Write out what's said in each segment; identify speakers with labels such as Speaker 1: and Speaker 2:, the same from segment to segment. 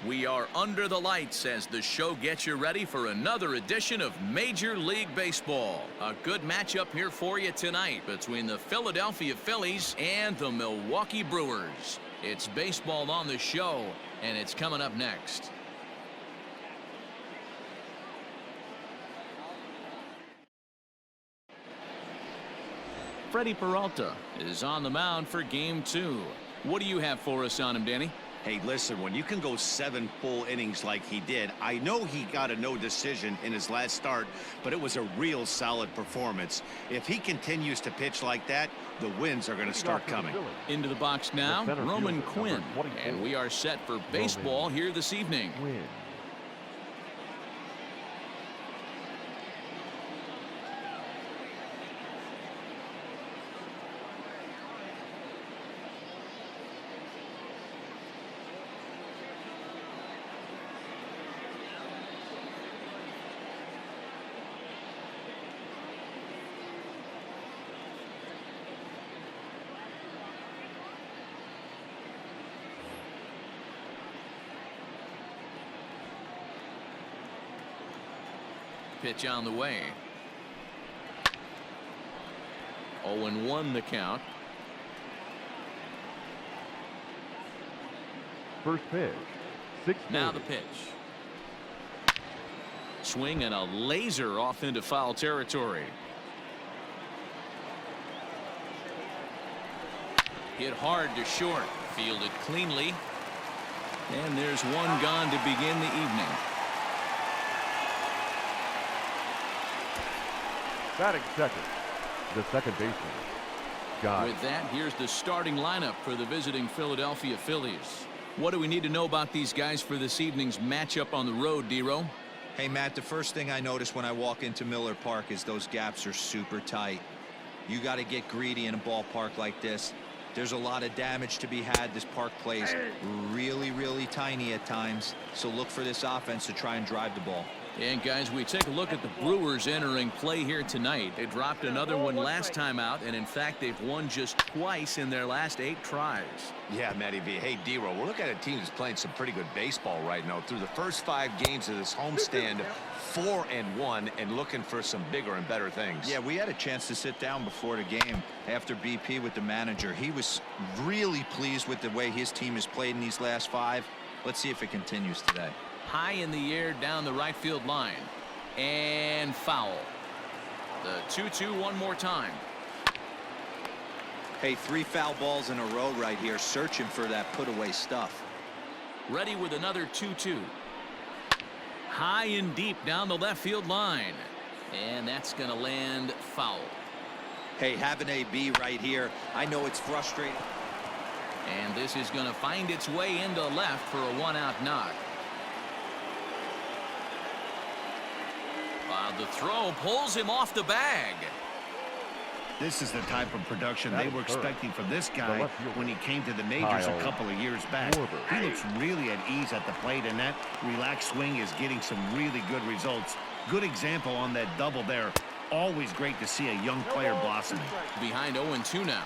Speaker 1: We are under the lights as the show gets you ready for another edition of Major League Baseball. A good matchup here for you tonight between the Philadelphia Phillies and the Milwaukee Brewers. It's baseball on the show, and it's coming up next. Freddie Peralta is on the mound for game 2. What do you have for us on him, Danny?
Speaker 2: Hey, listen, when you can go 7 full innings like he did, I know he got a no decision in his last start, but it was a real solid performance. If he continues to pitch like that, the wins are going to start coming.
Speaker 1: Into the box now, Roman Quinn, and we are set for baseball here this evening. Pitch on the way. 0-1 the count.
Speaker 3: First pitch. 6-4.
Speaker 1: Now the pitch. Swing and a laser off into foul territory. Hit hard to short. Fielded cleanly. And there's one gone to begin the evening.
Speaker 3: Batting second, the second baseman, Scott.
Speaker 1: With that, here's the starting lineup for the visiting Philadelphia Phillies. What do we need to know about these guys for this evening's matchup on the road, D-Row?
Speaker 4: Hey, Matt, the first thing I notice when I walk into Miller Park is those gaps are super tight. You got to get greedy in a ballpark like this. There's a lot of damage to be had. This park plays really, really tiny at times, so look for this offense to try and drive the ball.
Speaker 1: And guys, we take a look at the Brewers entering play here tonight. They dropped another one last time out, and in fact they've won just twice in their last 8 tries.
Speaker 2: Yeah, Matty V. Hey, D-Row, we're looking at a team that's playing some pretty good baseball right now. Through the first 5 games of this homestand, 4-1, and looking for some bigger and better things.
Speaker 4: Yeah, we had a chance to sit down before the game after BP with the manager. He was really pleased with the way his team has played in these last 5. Let's see if it continues today.
Speaker 1: High in the air down the right field line, and foul. The 2-2 one more time.
Speaker 4: Hey, 3 foul balls in a row right here, searching for that put away stuff.
Speaker 1: Ready with another 2-2. High and deep down the left field line, and that's going to land foul.
Speaker 4: Hey, have an AB right here. I know it's frustrating.
Speaker 1: And this is going to find its way into left for a 1-out knock. The throw pulls him off the bag.
Speaker 2: This is the type of production they were expecting from this guy when he came to the majors a couple of years back. He looks really at ease at the plate, and that relaxed swing is getting some really good results. Good example on that double there. Always great to see a young player blossoming.
Speaker 1: Behind 0-2 now.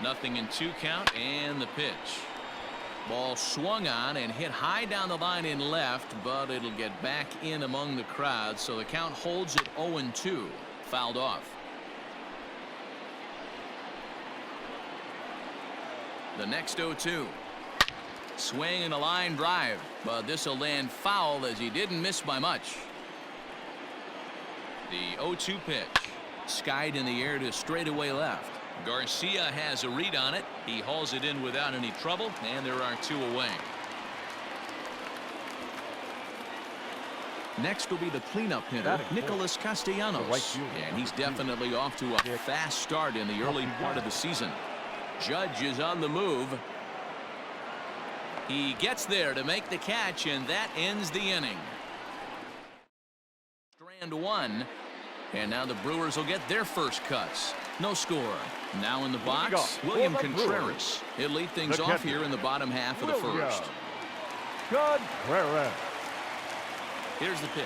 Speaker 1: Nothing in 2 count, and the pitch. Ball swung on and hit high down the line in left, but it'll get back in among the crowd, so the count holds at 0-2. Fouled off. The next 0-2. Swing and a line drive, but this will land foul as he didn't miss by much. The 0-2 pitch. Skied in the air to straightaway left. Garcia has a read on it. He hauls it in without any trouble, and there are 2 away. Next will be the cleanup hitter, Nicholas Castellanos, and he's definitely off to a fast start in the early part of the season. Judge is on the move. He gets there to make the catch, and that ends the inning. Strand 1, and now the Brewers will get their first cuts. No score. Now in the box, William Contreras. He'll lead things off here in the bottom half of the first.
Speaker 3: Contreras.
Speaker 1: Here's the pitch.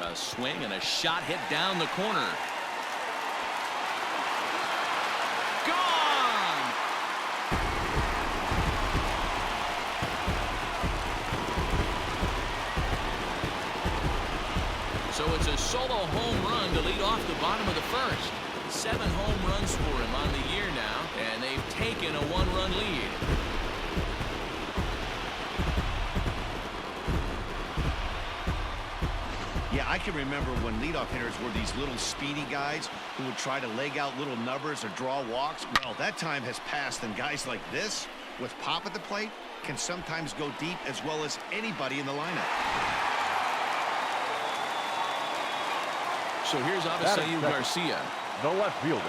Speaker 1: A swing and a shot hit down the corner. So it's a solo home run to lead off the bottom of the first. 7 home runs for him on the year now, and they've taken a 1-run lead.
Speaker 2: Yeah, I can remember when leadoff hitters were these little speedy guys who would try to leg out little numbers or draw walks. Well, that time has passed, and guys like this, with pop at the plate, can sometimes go deep as well as anybody in the lineup.
Speaker 1: So here's Avisail Garcia.
Speaker 3: The left fielder.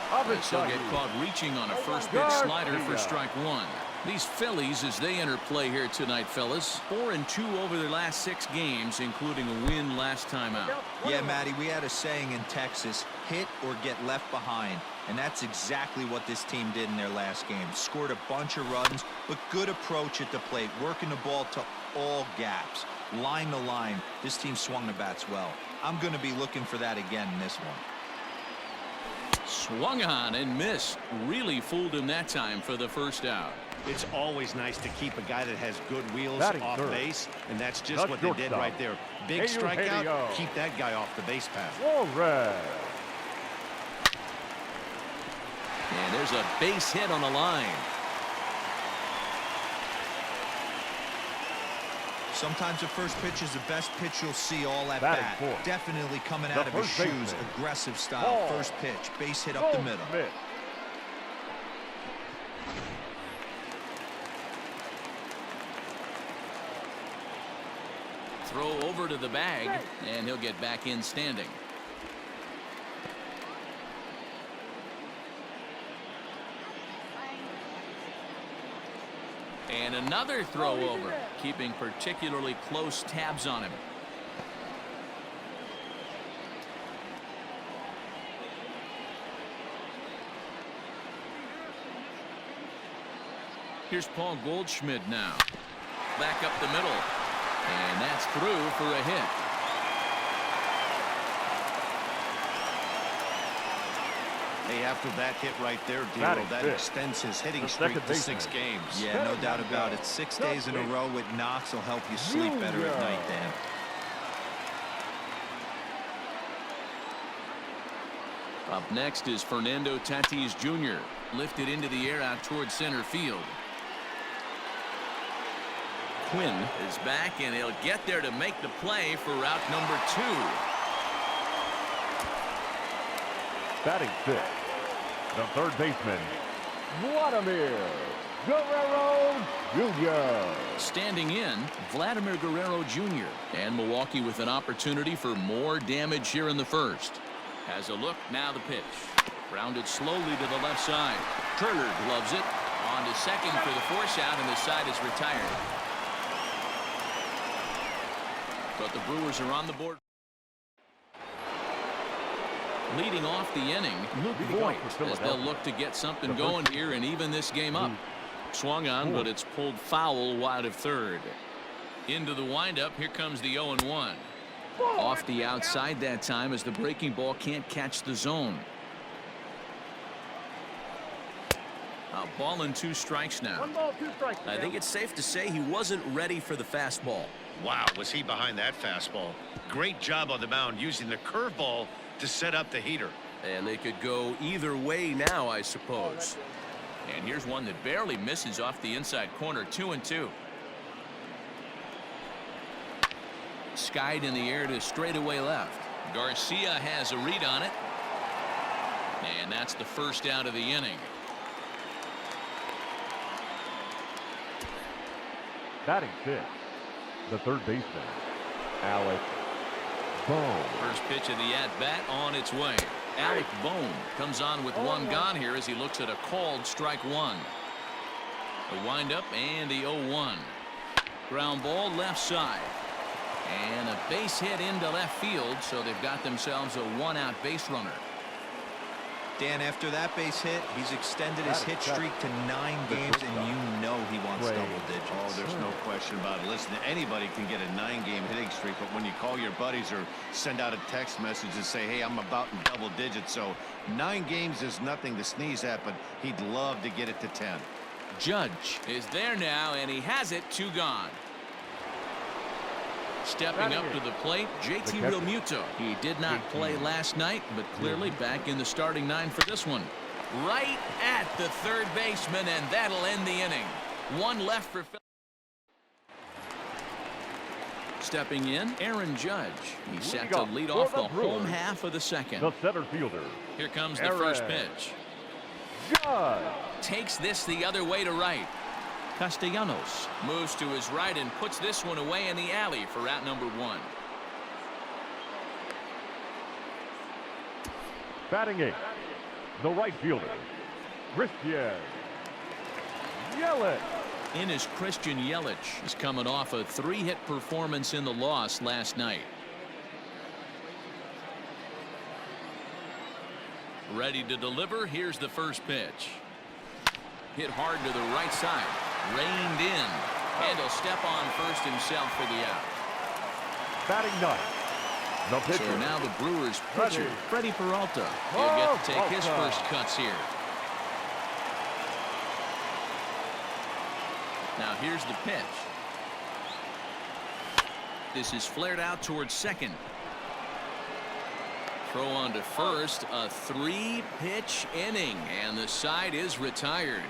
Speaker 1: He'll get caught reaching on a first pitch slider for strike 1. These Phillies, as they enter play here tonight, fellas, 4-2 over their last 6 games, including a win last time out.
Speaker 4: Yeah, Matty, we had a saying in Texas, hit or get left behind. And that's exactly what this team did in their last game. Scored a bunch of runs, but good approach at the plate, working the ball to all gaps. Line to line, this team swung the bats well. I'm going to be looking for that again in this one.
Speaker 1: Swung on and missed. Really fooled him that time for the first out.
Speaker 2: It's always nice to keep a guy that has good wheels off base, and that's just what they did right there. Big strikeout, keep that guy off the base path.
Speaker 1: And there's a base hit on the line.
Speaker 4: Sometimes the first pitch is the best pitch you'll see all at bat. Definitely coming out of his shoes. Aggressive style. First pitch. Base hit up the middle.
Speaker 1: Throw over to the bag, and he'll get back in standing. And another throw over, keeping particularly close tabs on him. Here's Paul Goldschmidt now. Back up the middle. And that's through for a hit.
Speaker 2: Hey, after that hit right there, Dero, that extends his hitting streak to 6 games.
Speaker 4: Yeah, no doubt about it. 6 days in a row with knocks will help you sleep better at night, Dan.
Speaker 1: Up next is Fernando Tatis Jr. Lifted into the air out towards center field. Quinn is back, and he'll get there to make the play for route number 2.
Speaker 3: Batting 6, the third baseman, Vladimir Guerrero Jr.
Speaker 1: Standing in, Vladimir Guerrero Jr. And Milwaukee with an opportunity for more damage here in the first. Has a look, now the pitch. Grounded slowly to the left side. Turner gloves it. On to second for the force out, and the side is retired. But the Brewers are on the board. Leading off the inning, Voit, as they'll look to get something going here and even this game up. Swung on, but it's pulled foul wide of third. Into the windup, here comes the 0-1. Off the outside that time as the breaking ball can't catch the zone. A ball and 2 strikes now.
Speaker 3: 1 ball, 2 strikes.
Speaker 1: I think it's safe to say he wasn't ready for the fastball.
Speaker 2: Wow, was he behind that fastball. Great job on the mound using the curveball to set up the heater.
Speaker 1: And they could go either way now, I suppose. And here's one that barely misses off the inside corner. 2-2. Skied in the air to straightaway left. Garcia has a read on it. And that's the first out of the inning.
Speaker 3: Batting 6, the third baseman, Alec Bohm.
Speaker 1: First pitch of the at-bat on its way. Alec Bohm comes on with 1 gone here as he looks at a called strike 1. The windup and the 0-1. Ground ball left side. And a base hit into left field, so they've got themselves a 1-out base runner.
Speaker 4: Dan, after that base hit, he's extended his hit streak to 9 games, and you know he wants double digits.
Speaker 2: Oh, there's no question about it. Listen, anybody can get a 9-game hitting streak, but when you call your buddies or send out a text message and say, hey, I'm about in double digits, so 9 games is nothing to sneeze at, but he'd love to get it to 10.
Speaker 1: Judge is there now, and he has it. 2 gone. Stepping up to the plate, JT Realmuto. He did not play last night, but clearly back in the starting 9 for this one. Right at the third baseman, and that'll end the inning. One left for Philly. Stepping in, Aaron Judge. He's set to lead off the home half of the second.
Speaker 3: The center fielder.
Speaker 1: Here comes the first pitch.
Speaker 3: Judge
Speaker 1: takes this the other way to right. Castellanos moves to his right and puts this one away in the alley for out number 1.
Speaker 3: Batting 8th, the right fielder, Christian Yelich.
Speaker 1: In is Christian Yelich. He's coming off a 3-hit performance in the loss last night. Ready to deliver. Here's the first pitch. Hit hard to the right side. Reined in. And he'll step on first himself for the out.
Speaker 3: Batting 9th, the pitcher.
Speaker 1: So now the Brewers pitcher, Freddie Peralta. He'll get to take his first cuts here. Now here's the pitch. This is flared out towards second. Throw on to first. A 3-pitch inning, and the side is retired.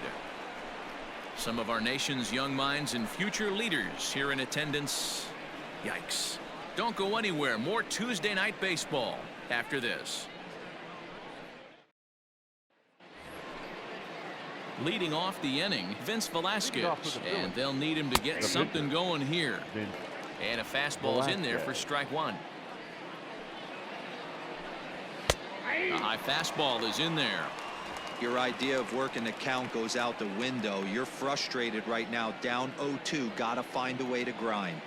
Speaker 1: Some of our nation's young minds and future leaders here in attendance. Yikes. Don't go anywhere. More Tuesday night baseball after this. Leading off the inning, Vince Velasquez, and they'll need him to get something going here. And a fastball is in there for strike 1. A high fastball is in there.
Speaker 4: Your idea of working the count goes out the window. You're frustrated right now, down 0-2. Got to find a way to grind.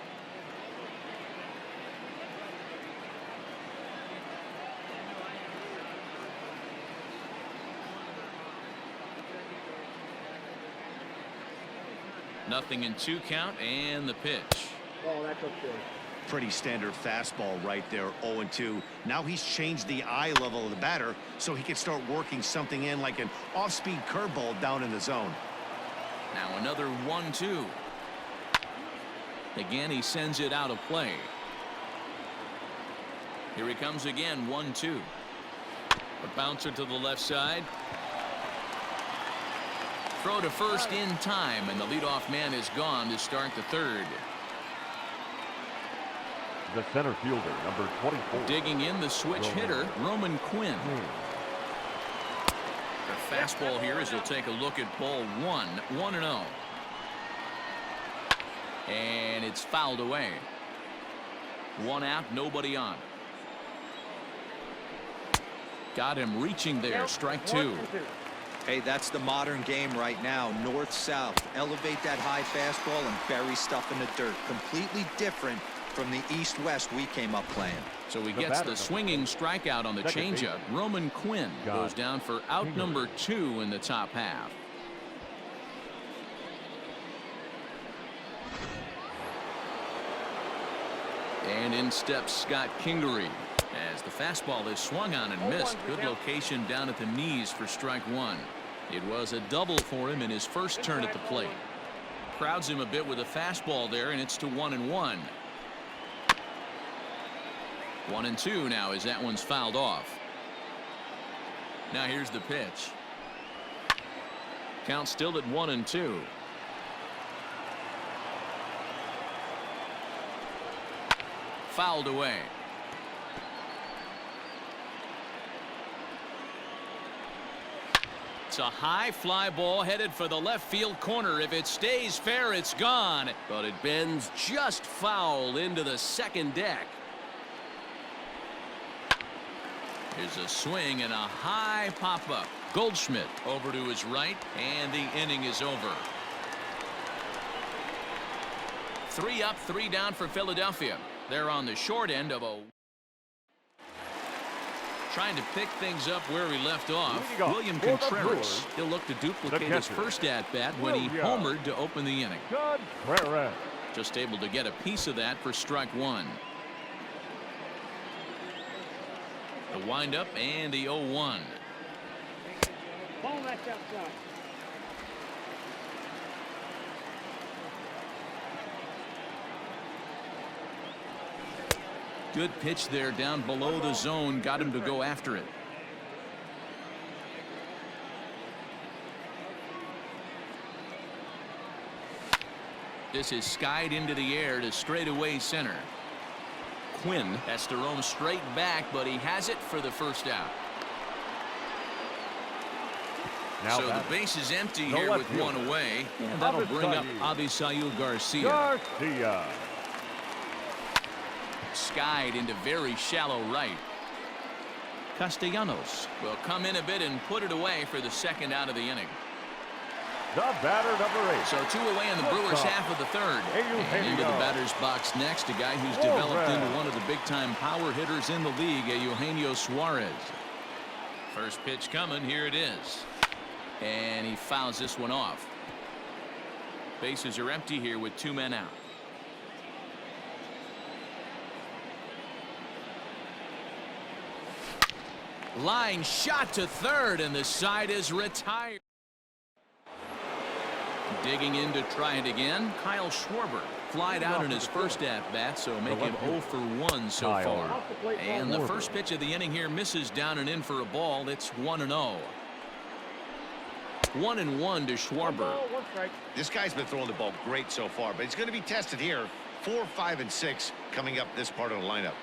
Speaker 1: Nothing in 2 count, and the pitch.
Speaker 5: Oh, that's okay.
Speaker 2: Pretty standard fastball right there, 0-2. Now he's changed the eye level of the batter so he can start working something in like an off-speed curveball down in the zone.
Speaker 1: Now another 1-2. Again, he sends it out of play. Here he comes again, 1-2. A bouncer to the left side. Throw to first in time, and the leadoff man is gone to start the third.
Speaker 3: The center fielder, number 24.
Speaker 1: Digging in the switch hitter, Roman Quinn. The fastball here as he'll take a look at ball 1, 1-0. And it's fouled away. 1 out, nobody on. Got him reaching there, strike 2.
Speaker 4: Hey, that's the modern game right now. North-south. Elevate that high fastball and bury stuff in the dirt. Completely different from the east-west we came up playing.
Speaker 1: So he gets the swinging strikeout on the changeup. Roman Quinn goes down for out number 2 in the top half. And in steps Scott Kingery as the fastball is swung on and missed. Good location down at the knees for strike 1. It was a double for him in his first turn at the plate. Crowds him a bit with a fastball there, and it's to 1-1. 1-2 now as that one's fouled off. Now here's the pitch. Count still at 1-2. Fouled away. It's a high fly ball headed for the left field corner. If it stays fair, it's gone. But it bends just foul into the second deck. Here's a swing and a high pop-up. Goldschmidt over to his right, and the inning is over. 3 up, 3 down for Philadelphia. They're on the short end of a... Trying to pick things up where he left off. William Contreras. He'll look to duplicate his first at-bat when he homered to open the inning. Just able to get a piece of that for strike 1. The windup and the 0-1. Good pitch there down below the zone. Got him to go after it. This is skied into the air to straightaway center. Quinn has to roam straight back, but he has it for the first out.
Speaker 3: Now
Speaker 1: so the base is empty here with one away, and that'll bring up Avisail Garcia. Skied into very shallow right. Castellanos will come in a bit and put it away for the second out of the inning.
Speaker 3: The batter, number 8.
Speaker 1: So 2 away in the Brewers half of the third. And into the batter's box next, a guy who's developed into one of the big-time power hitters in the league, Eugenio Suarez. First pitch coming, here it is. And he fouls this one off. Bases are empty here with 2 men out. Line shot to third, and the side is retired. Digging in to try it again, Kyle Schwarber flied out in his first at-bat, so make him 0 for 1 so far. And the first pitch of the inning here misses down and in for a ball. It's 1-0. 1-1 to Schwarber.
Speaker 2: This guy's been throwing the ball great so far, but he's going to be tested here. 4, 5, and 6 coming up this part of the lineup.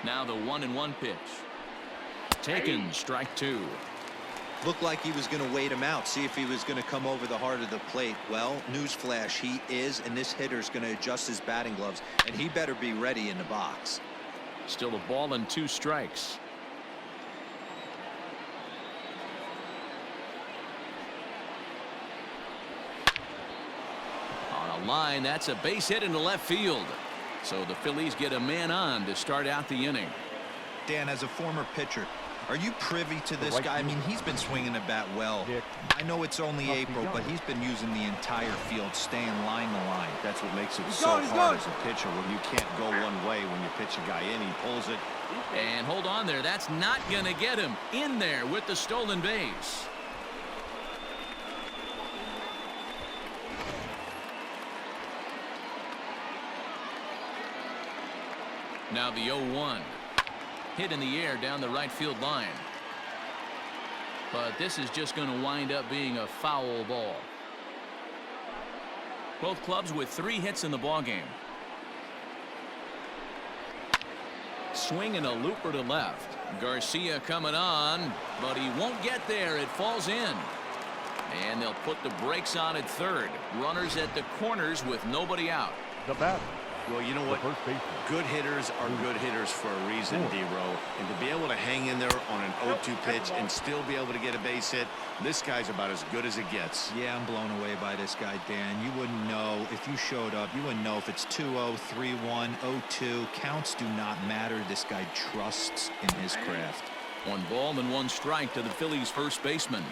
Speaker 1: Now the 1-1 pitch. Taken, strike 2.
Speaker 4: Looked like he was going to wait him out, see if he was going to come over the heart of the plate. Well, newsflash, he is, and this hitter's going to adjust his batting gloves, and he better be ready in the box.
Speaker 1: Still a ball and 2 strikes. On a line, that's a base hit into left field. So the Phillies get a man on to start out the inning.
Speaker 4: Dan, as a former pitcher, are you privy to this guy? I mean, he's been swinging the bat well. I know it's only April, but he's been using the entire field, staying line to line.
Speaker 2: That's what makes it so hard as a pitcher when you can't go one way when you pitch a guy in. He pulls it.
Speaker 1: And hold on there. That's not going to get him in there with the stolen base. Now the 0-1. Hit in the air down the right field line. But this is just going to wind up being a foul ball. Both clubs with 3 hits in the ballgame. Swing and a looper to left. Garcia coming on, but he won't get there. It falls in. And they'll put the brakes on at third. Runners at the corners with nobody out.
Speaker 3: The bat.
Speaker 2: Well, you know what? Good hitters are good hitters for a reason, D-Row. And to be able to hang in there on an 0-2 pitch and still be able to get a base hit, this guy's about as good as it gets.
Speaker 4: Yeah, I'm blown away by this guy, Dan. You wouldn't know if you showed up. You wouldn't know if it's 2-0, 3-1, 0-2. Counts do not matter. This guy trusts in his craft.
Speaker 1: 1 ball and 1 strike to the Phillies' first baseman.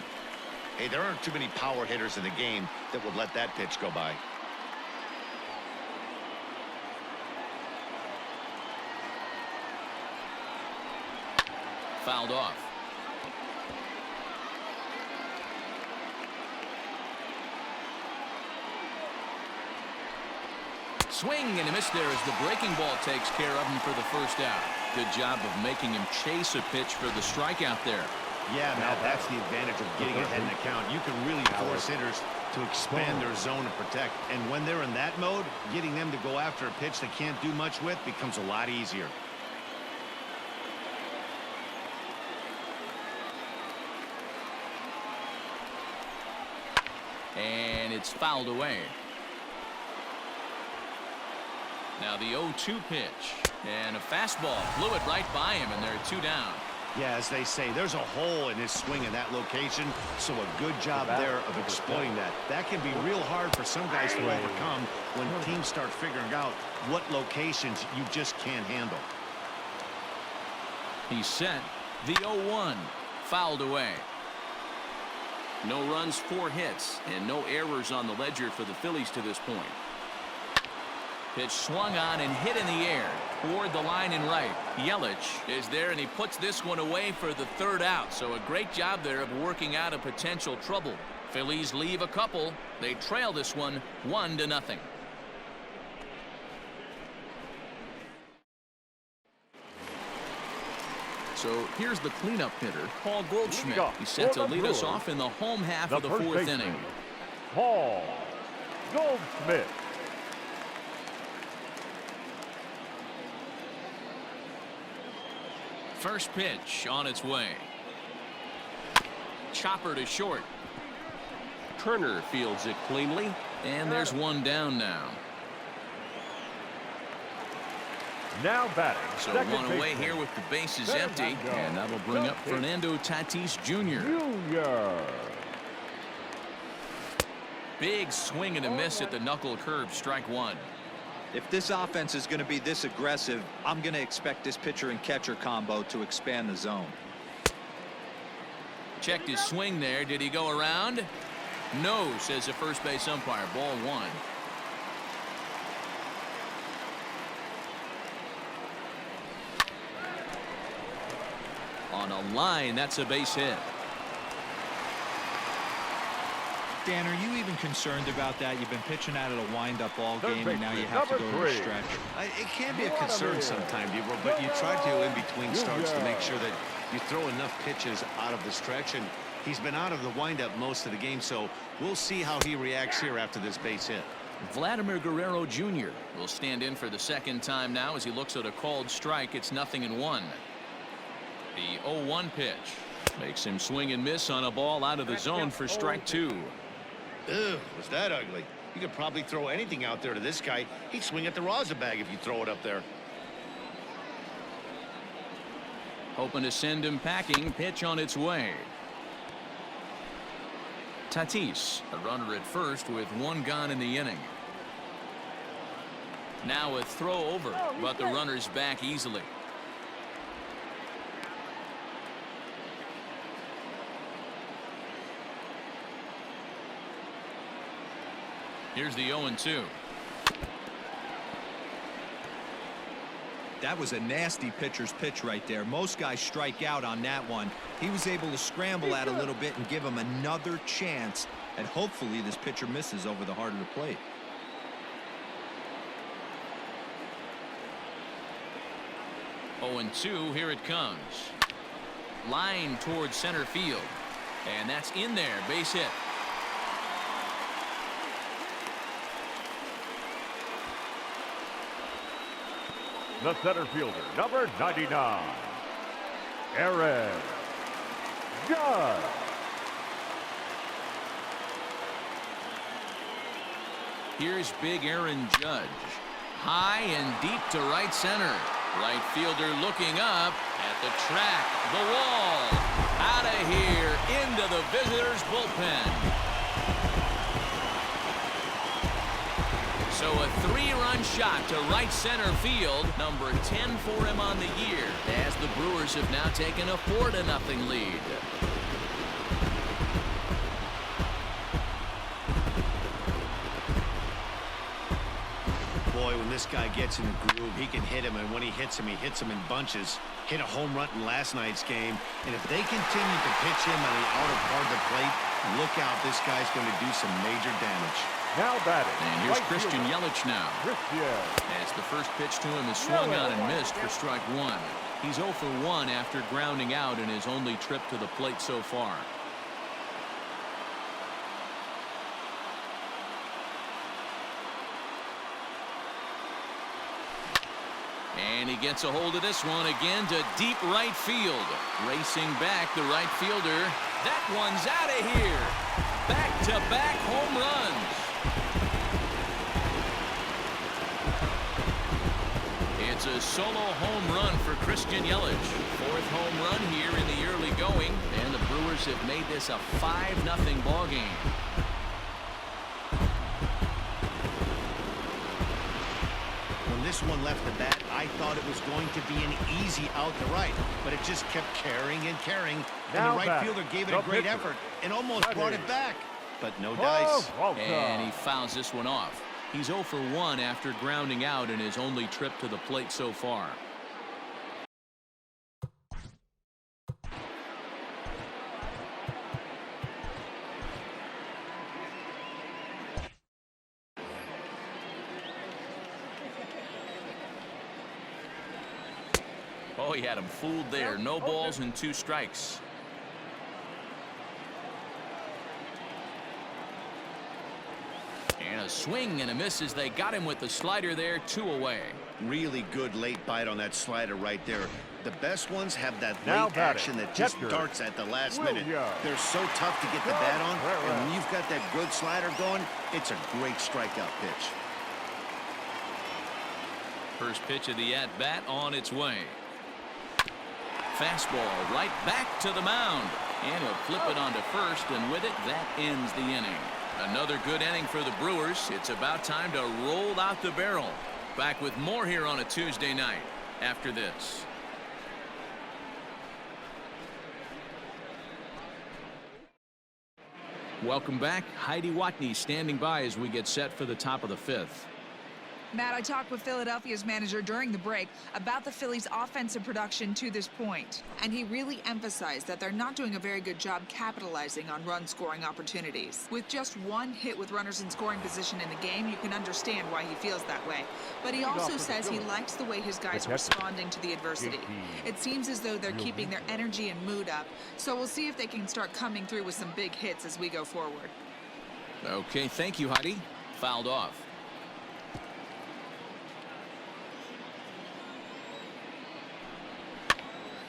Speaker 2: Hey, there aren't too many power hitters in the game that would let that pitch go by.
Speaker 1: Fouled off. Swing and a miss there as the breaking ball takes care of him for the first out. Good job of making him chase a pitch for the strikeout there.
Speaker 2: Yeah, now that's the advantage of getting ahead in the count. You can really force hitters to expand their zone and protect. And when they're in that mode, getting them to go after a pitch they can't do much with becomes a lot easier.
Speaker 1: And it's fouled away. Now the 0-2 pitch. And a fastball flew it right by him, and there are 2 down.
Speaker 2: Yeah, as they say, there's a hole in his swing in that location, so a good job there of exploiting that. That can be real hard for some guys to overcome when teams start figuring out what locations you just can't handle.
Speaker 1: He's set. The 0-1 fouled away. No runs, 4 hits, and no errors on the ledger for the Phillies to this point. Pitch swung on and hit in the air toward the line and right. Yelich is there, and he puts this one away for the 3rd out. So a great job there of working out a potential trouble. Phillies leave a couple. They trail this one 1-0. So here's the cleanup hitter, Paul Goldschmidt. He's set to lead us off in the home half of the fourth inning.
Speaker 3: Paul Goldschmidt.
Speaker 1: First pitch on its way. Chopper to short. Turner fields it cleanly, and there's one down now.
Speaker 3: Now batting.
Speaker 1: So one away here with the bases empty, and that'll bring up Fernando Tatis Jr. Big swing and a miss at the knuckle curve, strike one.
Speaker 4: If this offense is going to be this aggressive, I'm going to expect this pitcher and catcher combo to expand the zone.
Speaker 1: Checked his swing there. Did he go around? No, says the first base umpire. Ball one. On a line, that's a base hit.
Speaker 4: Dan, are you even concerned about that? You've been pitching out of a wind-up ball game, and now you have to go to the stretch.
Speaker 2: It can be a concern sometimes, but you try to in between starts to make sure that you throw enough pitches out of the stretch, and he's been out of the windup most of the game, so we'll see how he reacts here after this base hit.
Speaker 1: Vladimir Guerrero Jr. will stand in for the second time now as he looks at a called strike. It's 0-1. The 0-1 pitch makes him swing and miss on a ball out of the zone for strike two.
Speaker 2: Ugh, was that ugly? You could probably throw anything out there to this guy. He'd swing at the rosin bag if you throw it up there.
Speaker 1: Hoping to send him packing. Pitch on its way. Tatis, a runner at first with one gone in the inning. Now a throw over, but the runner's back easily. Here's the 0-2.
Speaker 4: That was a nasty pitcher's pitch right there. Most guys strike out on that one. He was able to scramble at a little bit and give him another chance, and hopefully this pitcher misses over the heart of the plate.
Speaker 1: Oh, and 2, here it comes. Line towards center field, and that's in there. Base hit.
Speaker 3: The center fielder, number 99, Aaron Judge.
Speaker 1: Here's big Aaron Judge. High and deep to right center. Right fielder looking up at the track. The wall. Out of here into the visitors' bullpen. So a 3-run shot to right center field, number 10 for him on the year, as the Brewers have now taken a 4-0 lead.
Speaker 2: Boy, when this guy gets in the groove, he can hit him, and when he hits him in bunches. Hit a home run in last night's game, and if they continue to pitch him on the outer part of the plate, look out, this guy's going to do some major damage.
Speaker 3: Now batting.
Speaker 1: And here's Christian Yelich now. As the first pitch to him is swung on and missed for strike one. He's 0 for 1 after grounding out in his only trip to the plate so far. And he gets a hold of this one again to deep right field. Racing back, the right fielder. That one's out of here. Back-to-back home runs. It's a solo home run for Christian Yelich. 4th home run here in the early going, and the Brewers have made this a 5-0 ball game.
Speaker 2: When this one left the bat, I thought it was going to be an easy out to right, but it just kept carrying and carrying, and the right fielder gave it a great effort and almost brought it back, but no dice.
Speaker 1: And he fouls this one off. He's 0 for 1 after grounding out in his only trip to the plate so far. Oh, he had him fooled there. No balls and 2 strikes. And a swing and a miss as they got him with the slider there, 2 away.
Speaker 2: Really good late bite on that slider right there. The best ones have that
Speaker 3: Now
Speaker 2: late
Speaker 3: batting,
Speaker 2: action that just
Speaker 3: catcher,
Speaker 2: darts at the last minute.
Speaker 3: Williams.
Speaker 2: They're so tough to get the bat on,
Speaker 3: Cabrera.
Speaker 2: and when you've got that good slider going, it's a great strikeout pitch.
Speaker 1: First pitch of the at-bat on its way. Fastball right back to the mound. And he'll flip it onto first, and with it, that ends the inning. Another good inning for the Brewers. It's about time to roll out the barrel. Back with more here on a Tuesday night after this. Welcome back. Heidi Watney standing by as we get set for the top of the 5th.
Speaker 5: Matt, I talked with Philadelphia's manager during the break about the Phillies' offensive production to this point, and he really emphasized that they're not doing a very good job capitalizing on run-scoring opportunities. With just 1 hit with runners in scoring position in the game, you can understand why he feels that way. But he also says he likes the way his guys are responding to the adversity. It seems as though they're keeping their energy and mood up, so we'll see if they can start coming through with some big hits as we go forward.
Speaker 1: Okay, thank you, Heidi. Fouled off.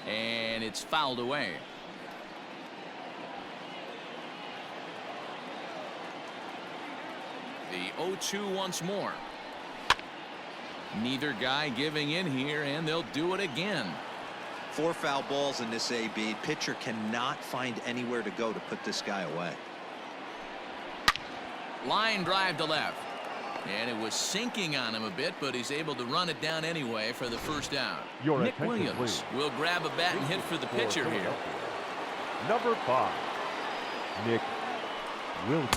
Speaker 1: And it's fouled away. The 0-2 once more. Neither guy giving in here, and they'll do it again.
Speaker 4: 4 foul balls in this AB. Pitcher cannot find anywhere to go to put this guy away.
Speaker 1: Line drive to left. And it was sinking on him a bit, but he's able to run it down anyway for the first out.
Speaker 3: Your
Speaker 1: Nick
Speaker 3: attention,
Speaker 1: Williams
Speaker 3: please.
Speaker 1: will grab a bat and hit for the pitcher here.
Speaker 3: Number 5, Nick Williams.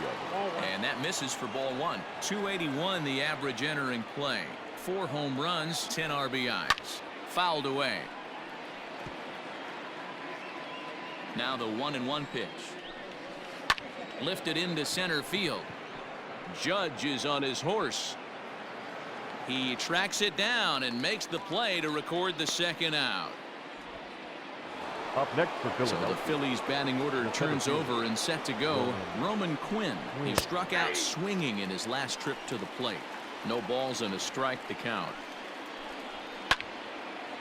Speaker 1: And that misses for ball 1. 281 the average entering play. 4 home runs, 10 RBIs. Fouled away. Now the 1-1 pitch. Lifted into center field. Judge is on his horse. He tracks it down and makes the play to record the second out.
Speaker 3: Up next for
Speaker 1: So
Speaker 3: Philadelphia.
Speaker 1: the Phillies batting order turns over and set to go. Roman Quinn. He struck out swinging in his last trip to the plate. No balls and a strike to count.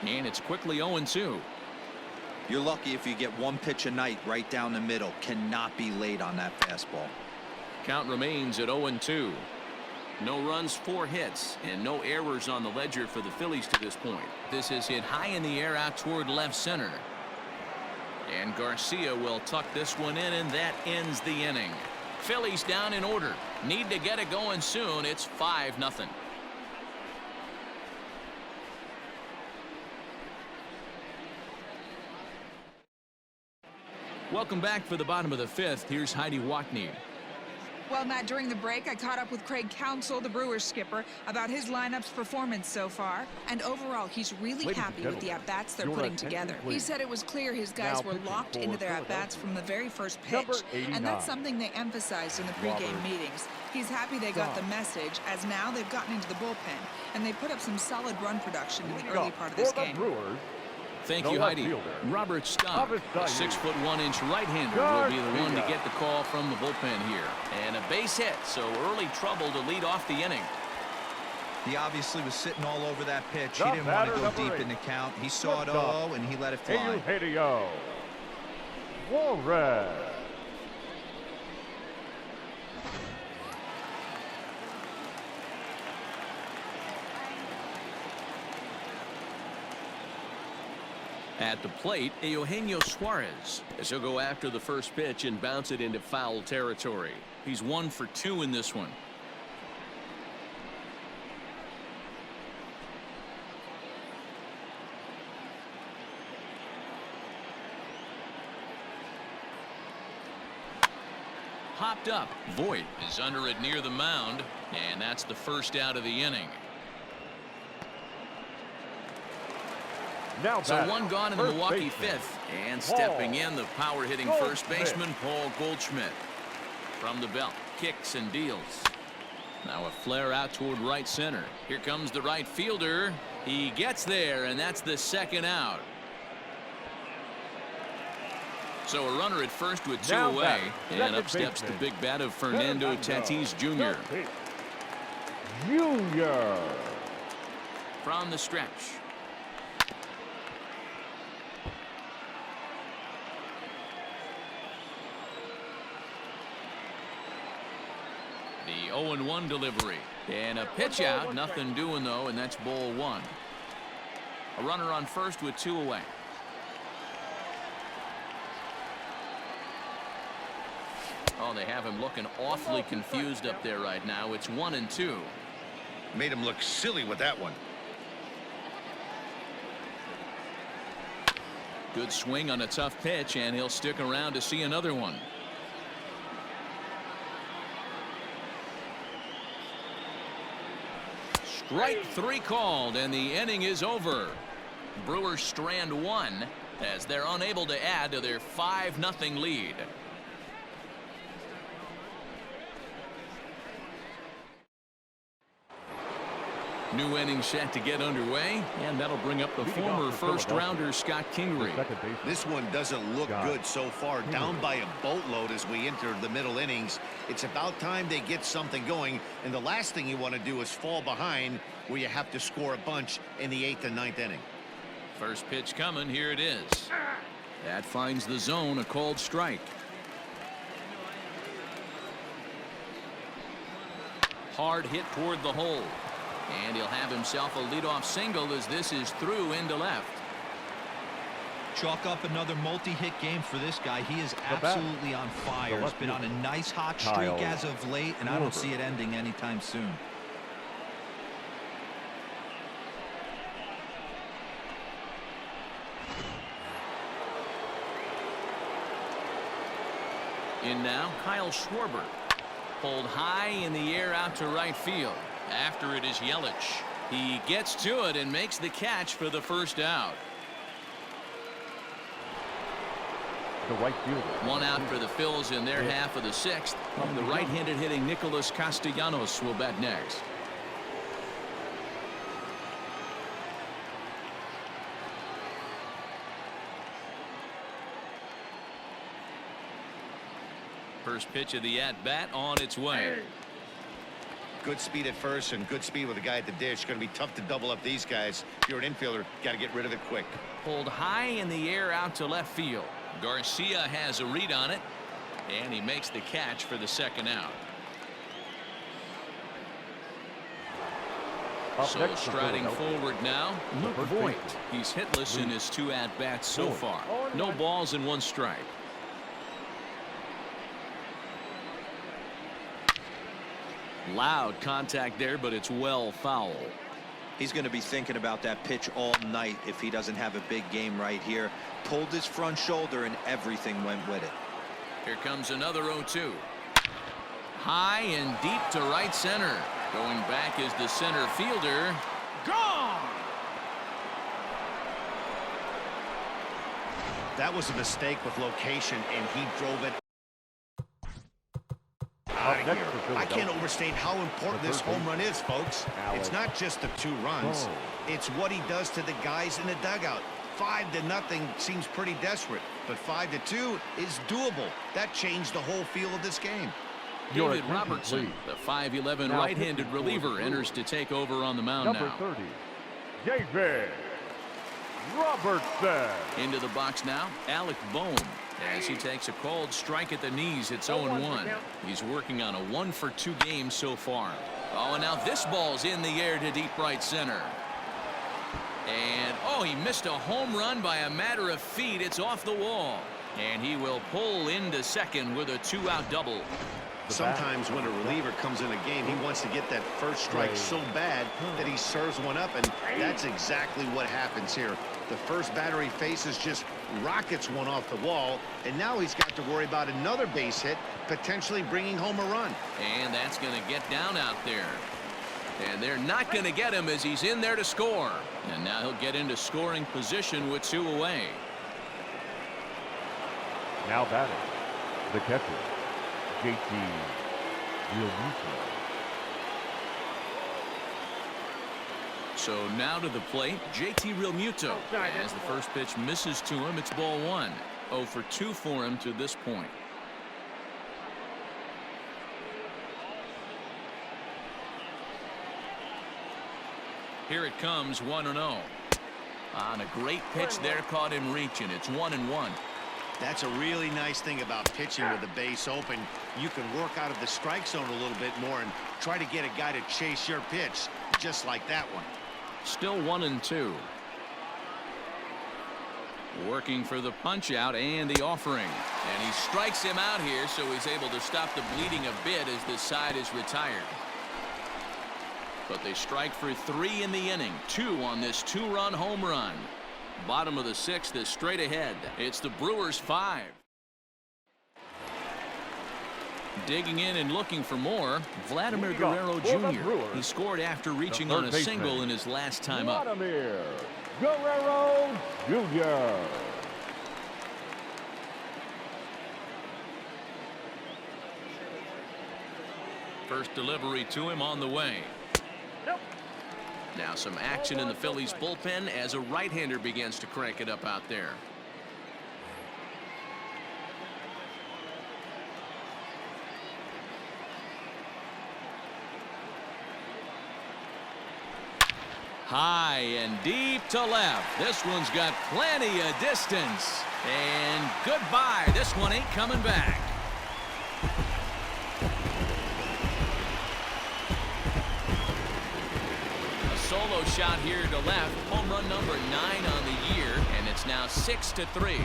Speaker 1: And it's quickly 0-2.
Speaker 4: You're lucky if you get 1 pitch a night right down the middle. Cannot be late on that fastball.
Speaker 1: Count remains at 0-2. No runs, 4 hits, and no errors on the ledger for the Phillies to this point. This is hit high in the air out toward left center. And Garcia will tuck this one in, and that ends the inning. Phillies down in order. Need to get it going soon. It's 5-0. Welcome back for the bottom of the 5th. Here's Heidi Watney.
Speaker 5: Well, Matt, during the break, I caught up with Craig Counsell, the Brewers skipper, about his lineup's performance so far. And overall, he's really happy with the at-bats they're putting together. He said it was clear his guys were locked into their at-bats from the very first pitch. And that's something they emphasized in the pregame meetings. He's happy they got the message, as now they've gotten into the bullpen. And they put up some solid run production in the early part of this game.
Speaker 1: Thank you, Heidi. Robert Stock, a 6'1" right-hander, will be the one to get the call from the bullpen here. And a base hit, so early trouble to lead off the inning.
Speaker 4: He obviously was sitting all over that pitch. He didn't want to go deep in the count. He saw it 0 and he let it fly.
Speaker 3: Walred.
Speaker 1: At the plate, Eugenio Suarez, as he'll go after the first pitch and bounce it into foul territory. He's 1 for 2 in this one. Hopped up. Voit is under it near the mound, and that's the first out of the inning. So 1 gone in the Milwaukee 5th. And stepping in, the power-hitting first baseman, Paul Goldschmidt. From the belt, kicks and deals. Now a flare out toward right center. Here comes the right fielder. He gets there, and that's the second out. So a runner at first with 2
Speaker 3: Now
Speaker 1: away.
Speaker 3: batting,
Speaker 1: And up steps the
Speaker 3: baseman,
Speaker 1: big bat of Fernando Tatis Jr.
Speaker 3: Junior.
Speaker 1: From the stretch. The 0-1 delivery. And a pitch out. Nothing doing, though, and that's ball 1. A runner on first with 2 away. Oh, they have him looking awfully confused up there right now. It's 1-2.
Speaker 2: Made him look silly with that one.
Speaker 1: Good swing on a tough pitch, and he'll stick around to see another one. Strike 3 called, and the inning is over. Brewers strand 1 as they're unable to add to their 5-0 lead. New inning set to get underway, and that'll bring up the former first-rounder Scott Kingery.
Speaker 2: This one doesn't look good so far. Down by a boatload as we enter the middle innings. It's about time they get something going, and the last thing you want to do is fall behind where you have to score a bunch in the 8th and 9th inning.
Speaker 1: First pitch coming. Here it is. That finds the zone, a called strike. Hard hit toward the hole. And he'll have himself a leadoff single as this is through into left.
Speaker 4: Chalk up another multi-hit game for this guy. He is absolutely on fire. He's been on a nice hot streak as of late, and I don't see it ending anytime soon.
Speaker 1: In now, Kyle Schwarber. Pulled high in the air out to right field. After it is Yelich. He gets to it and makes the catch for the first out.
Speaker 3: The right fielder.
Speaker 1: 1 out for the Phils in their half of the 6th. The right-handed hitting Nicholas Castellanos will bat next. First pitch of the at-bat on its way.
Speaker 2: Good speed at first and good speed with a guy at the dish. Going to be tough to double up these guys. If you're an infielder, got to get rid of it quick.
Speaker 1: Pulled high in the air out to left field. Garcia has a read on it, and he makes the catch for the second out. So striding forward now, Luke Voigt. He's hitless in his 2 at-bats so far. No balls and 1 strike. Loud contact there, but it's well foul.
Speaker 4: He's going to be thinking about that pitch all night if he doesn't have a big game right here. Pulled his front shoulder and everything went with it.
Speaker 1: Here comes another 0-2. High and deep to right center. Going back is the center fielder. Gone!
Speaker 2: That was a mistake with location, and he drove it. I can't overstate how important this home run is, folks. It's not just the 2 runs. It's what he does to the guys in the dugout. 5-0 seems pretty desperate, but 5-2 is doable. That changed the whole feel of this game.
Speaker 1: David Robertson, the 5'11" right-handed reliever, enters to take over on the mound now.
Speaker 3: Number 30, David Robertson.
Speaker 1: Into the box now, Alec Bohm. As he takes a called strike at the knees, it's 0-1. He's working on a 1-for-2 game so far. Oh, and now this ball's in the air to deep right center. And, oh, he missed a home run by a matter of feet. It's off the wall. And he will pull into second with a 2-out double.
Speaker 2: Sometimes when a reliever comes in a game, he wants to get that first strike so bad that he serves one up, and that's exactly what happens here. The first batter he faces just rockets one off the wall, and now he's got to worry about another base hit, potentially bringing home a run.
Speaker 1: And that's going to get down out there. And they're not going to get him as he's in there to score. And now he'll get into scoring position with 2 away.
Speaker 3: Now batting, the catcher, JT Realmuto.
Speaker 1: So now to the plate, JT Realmuto. As the first pitch misses to him, it's ball 1. 0 for 2 for him to this point. Here it comes, 1-0. On a great pitch there, caught him reaching. It's 1-1.
Speaker 2: That's a really nice thing about pitching with the base open. You can work out of the strike zone a little bit more and try to get a guy to chase your pitch, just like that one.
Speaker 1: Still 1-2. Working for the punch out and the offering. And he strikes him out here, so he's able to stop the bleeding a bit as this side is retired. But they strike for 3 in the inning. 2 on this 2-run home run. Bottom of the 6th is straight ahead. It's the Brewers 5. Digging in and looking for more, Vladimir Guerrero Jr. He scored after reaching on a single in his last time up.
Speaker 3: Vladimir Guerrero Jr.
Speaker 1: First delivery to him on the way. Now some action in the Phillies bullpen as a right-hander begins to crank it up out there. High and deep to left. This one's got plenty of distance. And goodbye. This one ain't coming back. Solo shot here to left. Home run number 9 on the year, and it's now 6-3.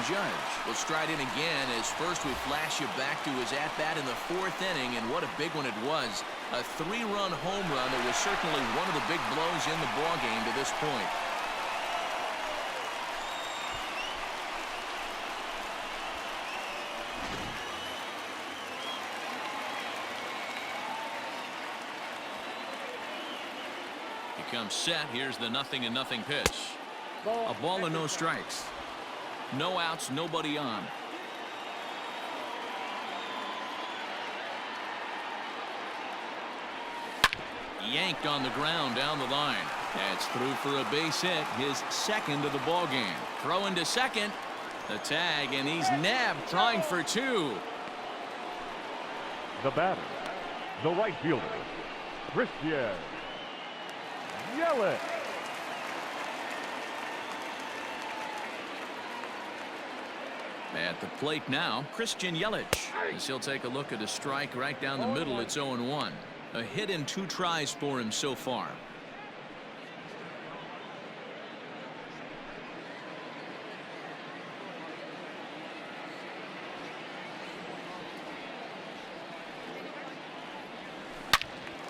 Speaker 1: Judge will stride in again as first we flash you back to his at-bat in the 4th inning, and what a big one it was. A 3-run home run that was certainly one of the big blows in the ballgame to this point. He comes set. Here's the 0-0 pitch. A ball and no strikes. No outs, nobody on. Yanked on the ground down the line. That's through for a base hit, his 2nd of the ball game. Throwing to second. The tag, and he's nabbed, trying for 2.
Speaker 3: The batter, the right fielder, Christian Yelich.
Speaker 1: At the plate now, Christian Yelich. As he'll take a look at a strike right down the middle. It's 0-1. A hit in 2 tries for him so far.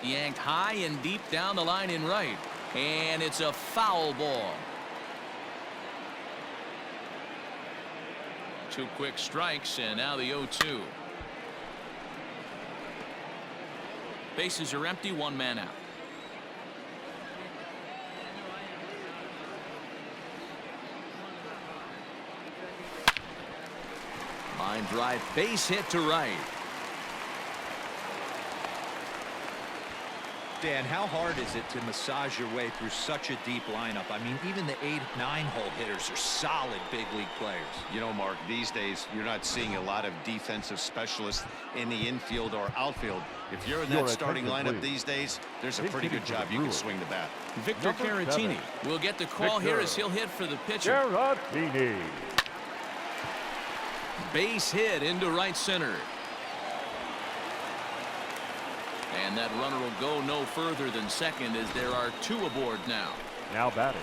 Speaker 1: Yanked high and deep down the line in right. And it's a foul ball. 2 quick strikes, and now the 0-2. Bases are empty, 1 man out. Line drive, base hit to right.
Speaker 4: Dan, how hard is it to massage your way through such a deep lineup? I mean, even the 8-9 hole hitters are solid big league players.
Speaker 2: You know, Mark, these days you're not seeing a lot of defensive specialists in the infield or outfield. If you're in that starting lineup these days, there's a pretty good job you can swing the bat.
Speaker 1: Victor Caratini will get the call here as he'll hit for the pitcher.
Speaker 3: Caratini.
Speaker 1: Base hit into right center. And that runner will go no further than second as there are 2 aboard now.
Speaker 3: Now batting.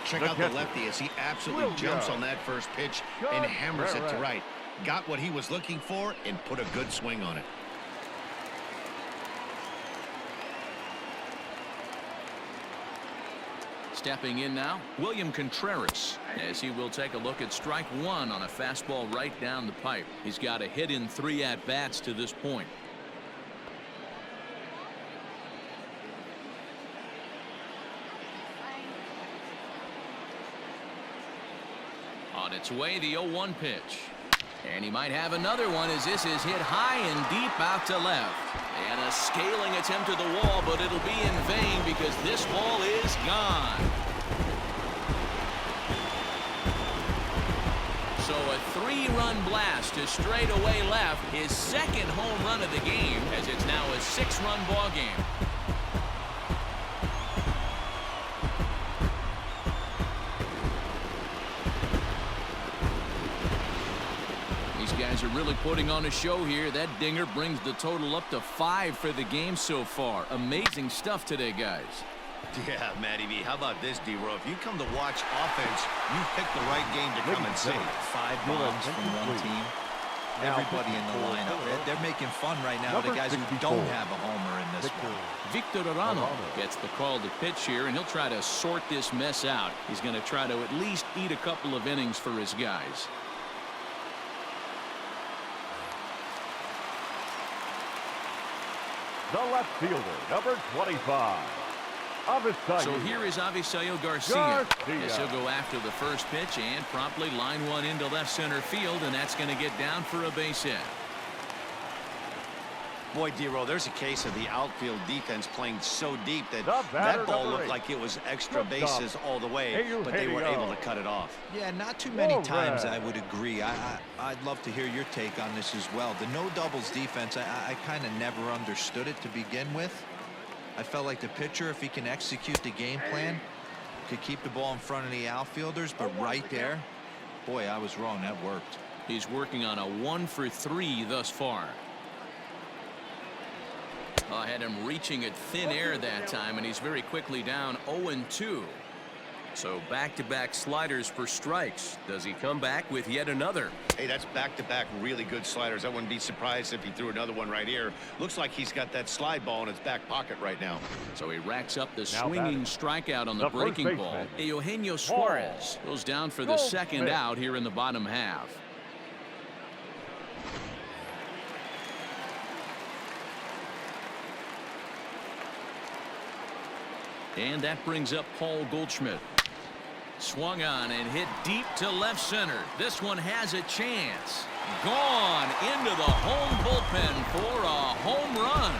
Speaker 2: Check out the lefty as he absolutely jumps on that first pitch and hammers it to right. Got what he was looking for and put a good swing on it.
Speaker 1: Stepping in now, William Contreras, as he will take a look at strike 1 on a fastball right down the pipe. He's got a hit in 3 at-bats to this point. That's away the 0-1 pitch. And he might have another one as this is hit high and deep out to left. And a scaling attempt to the wall, but it'll be in vain because this ball is gone. So a 3-run blast to straightaway left, his second home run of the game, as it's now a 6-run ball game. These guys are really putting on a show here. That dinger brings the total up to 5 for the game so far. Amazing stuff today, guys.
Speaker 2: Yeah, Matty V. How about this, D-Row? If you come to watch offense, you picked the right game to come and see.
Speaker 4: 5 bombs from one team. Everybody in the lineup. They're making fun right now. The guys who don't have a homer in this one.
Speaker 1: Victor Arano gets the call to pitch here, and he'll try to sort this mess out. He's going to try to at least eat a couple of innings for his guys.
Speaker 3: The left fielder, number 25.
Speaker 1: So here is Avisail Garcia. Yes, he'll go after the first pitch and promptly line one into left center field, and that's going to get down for a base hit.
Speaker 2: Boy, D-Row, there's a case of the outfield defense playing so deep that that ball looked like it was extra bases all the way, but they were able to cut it off.
Speaker 4: Yeah, not too many times I would agree. I'd love to hear your take on this as well. The no doubles defense, I kind of never understood it to begin with. I felt like the pitcher, if he can execute the game plan, could keep the ball in front of the outfielders, but right there, boy, I was wrong. That worked.
Speaker 1: He's working on a 1 for 3 thus far. I had him reaching at thin air that time, and he's very quickly down 0-2. So back-to-back sliders for strikes. Does he come back with yet another?
Speaker 2: Hey, that's back-to-back really good sliders. I wouldn't be surprised if he threw another one right here. Looks like he's got that slide ball in his back pocket right now.
Speaker 1: So he racks up the swinging strikeout on the breaking ball. Eugenio Suarez goes down for the second out here in the bottom half. And that brings up Paul Goldschmidt. Swung on and hit deep to left center. This one has a chance. Gone into the home bullpen for a home run.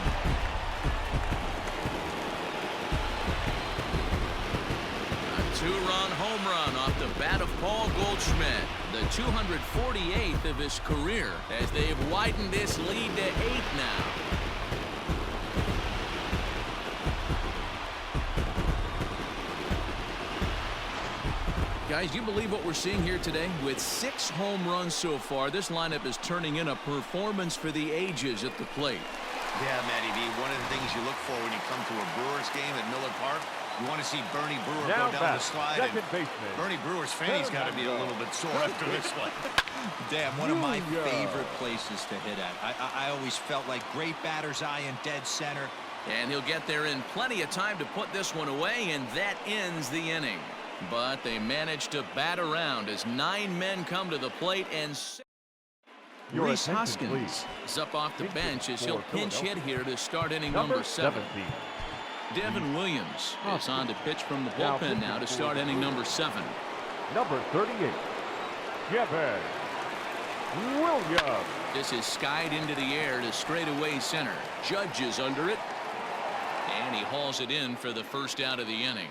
Speaker 1: A 2-run home run off the bat of Paul Goldschmidt, the 248th of his career, as they've widened this lead to 8 now. Guys, you believe what we're seeing here today? With 6 home runs so far, this lineup is turning in a performance for the ages at the plate.
Speaker 2: Yeah, Matty V, one of the things you look for when you come to a Brewers game at Miller Park, you want to see Bernie Brewer go down the slide. Bernie Brewer's fanny's got to be a little bit sore after this one.
Speaker 4: Damn, one of my favorite places to hit at. I always felt like great batter's eye in dead center.
Speaker 1: And he'll get there in plenty of time to put this one away, and that ends the inning. But they managed to bat around as 9 men come to the plate, and Rhys Hoskins is up off the bench as he'll pinch hit here to start inning number 7. Devin Williams is on to pitch from the bullpen now to start inning number 7.
Speaker 3: Number 38, Devin Williams.
Speaker 1: This is skied into the air to straightaway center. Judge is under it, and he hauls it in for the first out of the inning.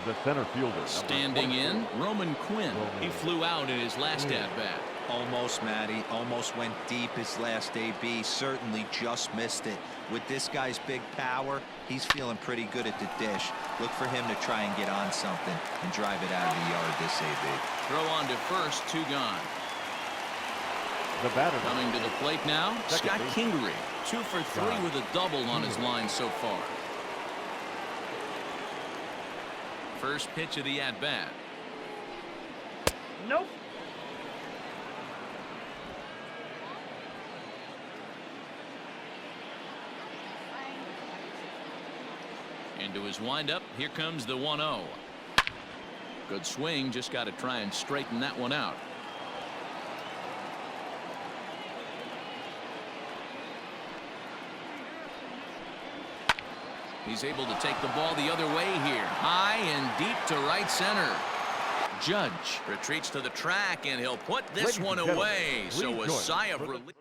Speaker 3: The center fielder.
Speaker 1: Standing in, Roman Quinn. He flew out in his last at-bat.
Speaker 4: Almost, Matty. Almost went deep his last AB. Certainly just missed it. With this guy's big power, he's feeling pretty good at the dish. Look for him to try and get on something and drive it out of the yard this AB.
Speaker 1: Throw on to first, 2 gone.
Speaker 3: The batter
Speaker 1: coming to the plate now, Scott Kingery. 2 for 3 with a double on his line so far. First pitch of the at-bat.
Speaker 3: Nope.
Speaker 1: Into his windup, here comes the 1-0. Good swing, just got to try and straighten that one out. He's able to take the ball the other way here. High and deep to right center. Judge retreats to the track, and he'll put this one away. So a sigh of relief.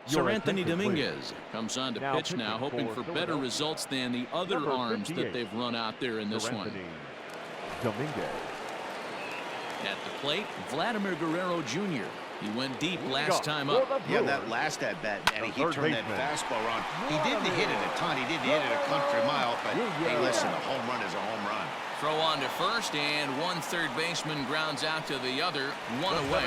Speaker 1: Sir Anthony Dominguez comes on to pitch now, hoping for better results than the other arms that they've run out there in this one.
Speaker 3: Dominguez.
Speaker 1: At the plate, Vladimir Guerrero Jr. He went deep last time up.
Speaker 2: Yeah, that last at bat, Danny, he turned that fastball on. He didn't hit it a ton. He didn't hit it a country mile, but hey, listen, a home run is a home run.
Speaker 1: Throw on to first, and one third baseman grounds out to the other, one away.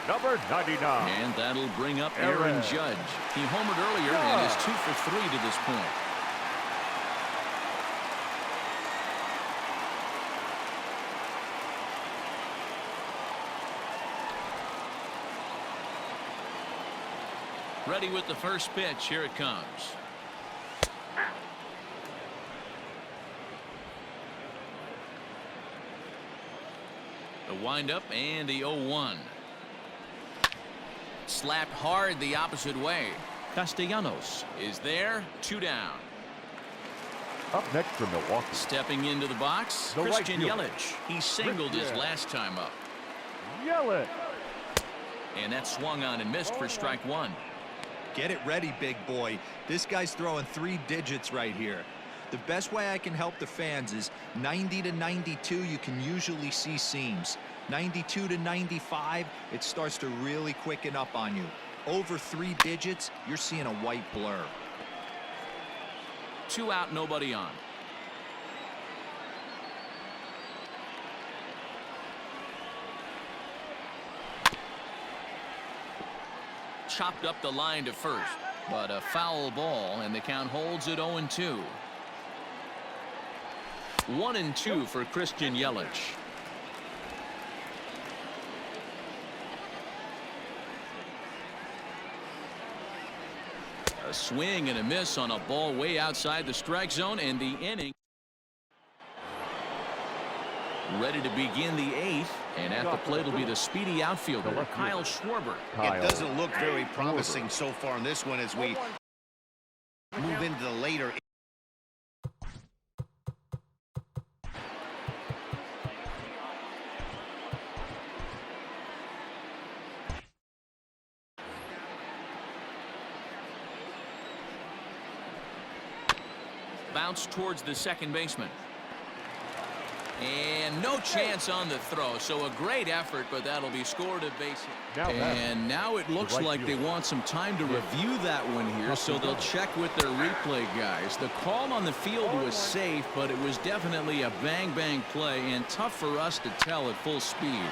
Speaker 3: Number 99.
Speaker 1: And that'll bring up Aaron Judge. He homered earlier and is 2 for 3 to this point. Ready with the first pitch. Here it comes. The windup and the 0-1. Slapped hard the opposite way. Castellanos is there. 2 down.
Speaker 3: Up next for Milwaukee.
Speaker 1: Stepping into the box,
Speaker 3: The right
Speaker 1: Christian
Speaker 3: fielder.
Speaker 1: Yelich. He singled his last time up.
Speaker 3: Yelich.
Speaker 1: And that swung on and missed for strike 1.
Speaker 4: Get it ready, big boy. This guy's throwing 3 digits right here. The best way I can help the fans is 90 to 92, you can usually see seams. 92 to 95, it starts to really quicken up on you. Over 3 digits, you're seeing a white blur.
Speaker 1: 2 out, nobody on. Chopped up the line to first, but a foul ball, and the count holds at 0-2. 1-2 for Christian Yelich. A swing and a miss on a ball way outside the strike zone, and the inning ready to begin the 8th, and at the plate will be the speedy outfielder Kyle Schwarber.
Speaker 2: It doesn't look very promising so far in this one as we move into the later.
Speaker 1: Bounce towards the second baseman. And no chance on the throw, so a great effort, but that'll be scored a base hit. And now it looks like they want some time to review that one here, so they'll check with their replay guys. The call on the field was safe, but it was definitely a bang-bang play and tough for us to tell at full speed.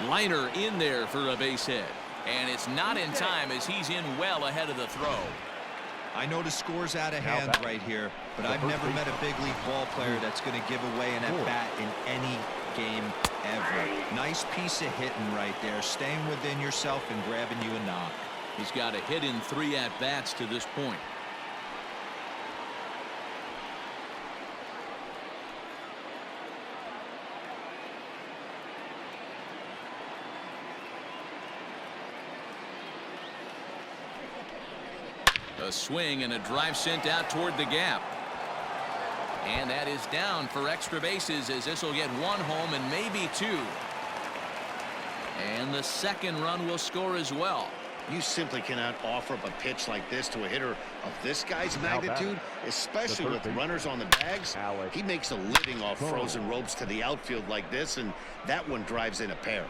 Speaker 1: Liner in there for a base hit, and it's not in time as he's in well ahead of the throw.
Speaker 4: I know the score's out of hand right here, but I've never met a big league ball player that's going to give away an at-bat in any game ever. Nice piece of hitting right there, staying within yourself and grabbing you a knock.
Speaker 1: He's got a hit in 3 at-bats to this point. A swing and a drive sent out toward the gap. And that is down for extra bases as this will get 1 home and maybe 2. And the second run will score as well.
Speaker 2: You simply cannot offer up a pitch like this to a hitter of this guy's magnitude, especially with runners on the bags. He makes a living off frozen ropes to the outfield like this, and that one drives in a pair.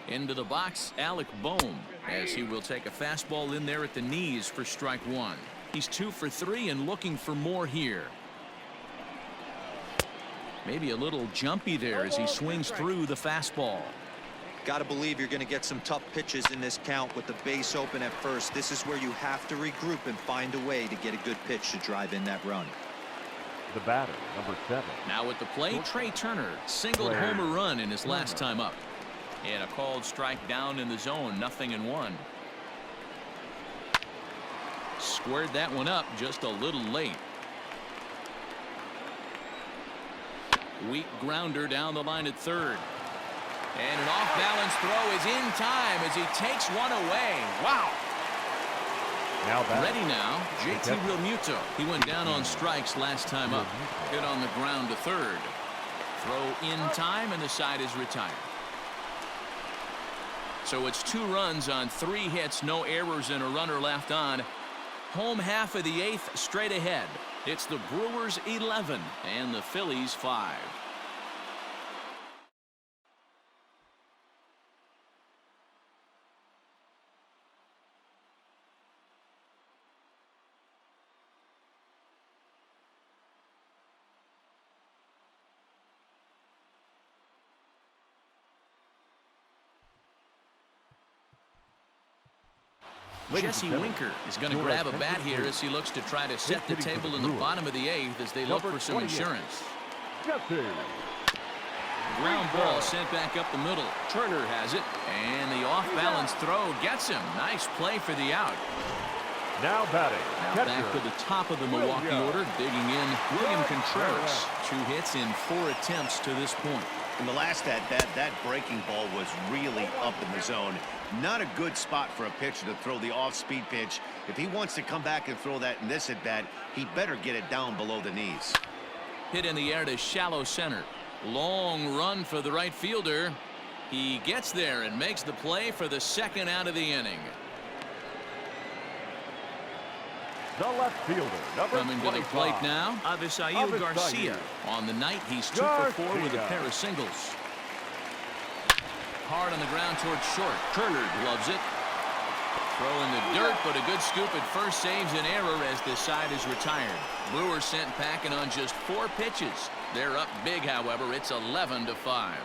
Speaker 1: Into the box, Alec Bohm, as he will take a fastball in there at the knees for strike 1. He's 2 for 3 and looking for more here. Maybe a little jumpy there as he swings through the fastball.
Speaker 4: Got to believe you're going to get some tough pitches in this count with the base open at first. This is where you have to regroup and find a way to get a good pitch to drive in that run.
Speaker 3: The batter, number 7.
Speaker 1: Now at the plate, Trey Turner singled home a run in his last time up. And a called strike down in the zone, 0-1. Squared that one up just a little late. Weak grounder down the line at third. And an off-balance throw is in time as he takes one away. Wow.
Speaker 3: Now
Speaker 1: ready now, JT Realmuto. He went down on strikes last time up. Hit on the ground to third. Throw in time, and the side is retired. So it's 2 runs on 3 hits, no errors, and a runner left on. Home half of the 8th straight ahead. It's the Brewers 11 and the Phillies 5. Jesse Winker is going to grab a bat here as he looks to try to set the table in the bottom of the 8th as they look for some insurance. Ground ball sent back up the middle. Turner has it, and the off-balance throw gets him. Nice play for the out.
Speaker 3: Now batting.
Speaker 1: Now back to the top of the Milwaukee order, digging in William Contreras. 2 hits in 4 attempts to this point.
Speaker 2: In the last at-bat, that breaking ball was really up in the zone. Not a good spot for a pitcher to throw the off-speed pitch. If he wants to come back and throw that in this at-bat, he better get it down below the knees.
Speaker 1: Hit in the air to shallow center. Long run for the right fielder. He gets there and makes the play for the 2nd out of the inning.
Speaker 3: The left fielder, number
Speaker 1: Coming to the plate now, Avisail Garcia. On the night, he's 2 for 4 with a pair of singles. Hard on the ground towards short. Turner gloves it. Throw in the dirt, but a good scoop at first saves an error as this side is retired. Brewers sent packing on just 4 pitches. They're up big, however. It's 11-5.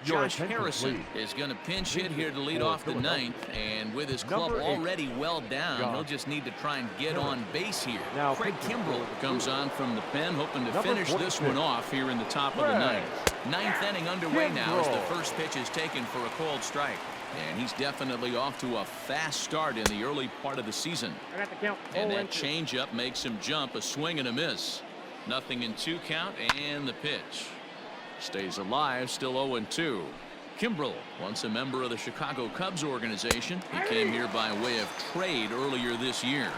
Speaker 1: Josh Harrison is going to pinch hit here to lead off the 9th, and with his club already well down, he'll just need to try and get on base here. Craig Kimbrell comes on from the pen, hoping to finish this one off here in the top of the 9th. 9th inning underway now as the first pitch is taken for a called strike. And he's definitely off to a fast start in the early part of the season. And that changeup makes him jump, a swing and a miss. 0-2 count, and the pitch. Stays alive, still 0-2. Kimbrell, once a member of the Chicago Cubs organization. He came here by way of trade earlier this year.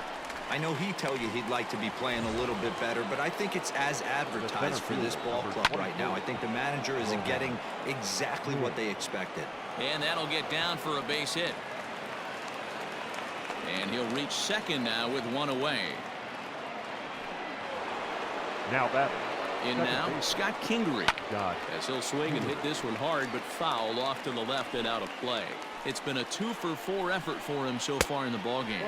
Speaker 4: I know he'd tell you he'd like to be playing a little bit better, but I think it's as advertised for this ball club right now. I think the manager is getting exactly what they expected.
Speaker 1: And that'll get down for a base hit. And he'll reach second now with 1 away.
Speaker 3: Now batting.
Speaker 1: In now, Scott Kingery. As he'll swing and hit this one hard, but foul off to the left and out of play. It's been a 2 for 4 effort for him so far in the ballgame.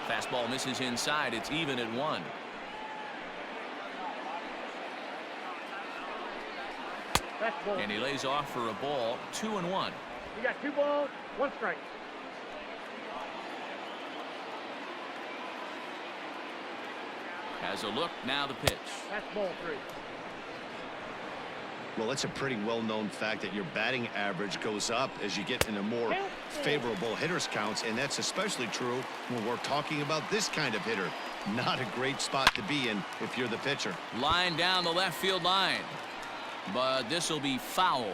Speaker 1: Fastball misses inside. It's even at 1. And he lays off for a ball. 2-1.
Speaker 6: You got 2 balls, 1 strike.
Speaker 1: Has a look, now the pitch.
Speaker 6: That's ball 3.
Speaker 2: Well, it's a pretty well-known fact that your batting average goes up as you get into more favorable hitters counts, and that's especially true when we're talking about this kind of hitter. Not a great spot to be in if you're the pitcher.
Speaker 1: Line down the left field line, but this will be foul.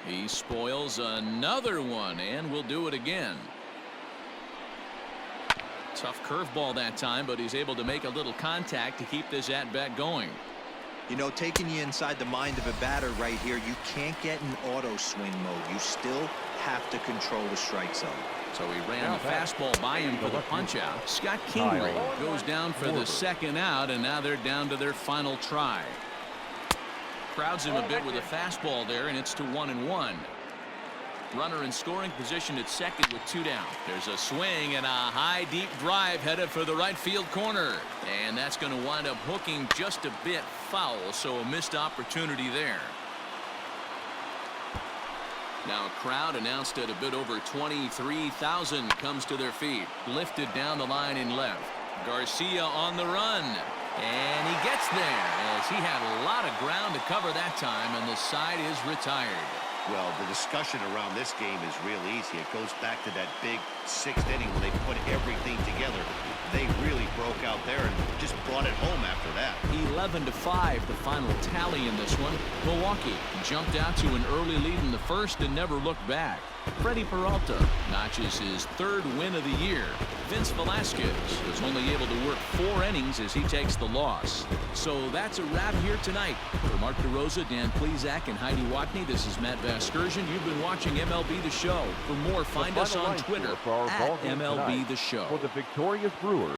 Speaker 1: He spoils another one, and will do it again. Tough curveball that time, but he's able to make a little contact to keep this at-bat going.
Speaker 4: You know, taking you inside the mind of a batter right here, you can't get in auto swing mode. You still have to control the strike zone.
Speaker 1: So he ran the fastball by him for the punch-out. Scott Kingery goes down for the 2nd out, and now they're down to their final try. Crowds him a bit with a fastball there, and it's to 1-1. Runner in scoring position at second with 2 down. There's a swing and a high deep drive headed for the right field corner. And that's going to wind up hooking just a bit foul, so a missed opportunity there. Now a crowd announced at a bit over 23,000 comes to their feet. Lifted down the line in left. Garcia on the run. And he gets there as he had a lot of ground to cover that time, and the side is retired.
Speaker 2: Well, the discussion around this game is real easy. It goes back to that big 6th inning when they put everything together. They really broke out there and just brought it home after that.
Speaker 1: 11-5, the final tally in this one. Milwaukee jumped out to an early lead in the first and never looked back. Freddie Peralta notches his 3rd win of the year. Vince Velasquez was only able to work 4 innings as he takes the loss. So that's a wrap here tonight. For Mark DeRosa, Dan Plesac, and Heidi Watney, this is Matt Vasgersian. You've been watching MLB The Show. For more, find us on Twitter at MLB The Show.
Speaker 3: For the victorious Brewers.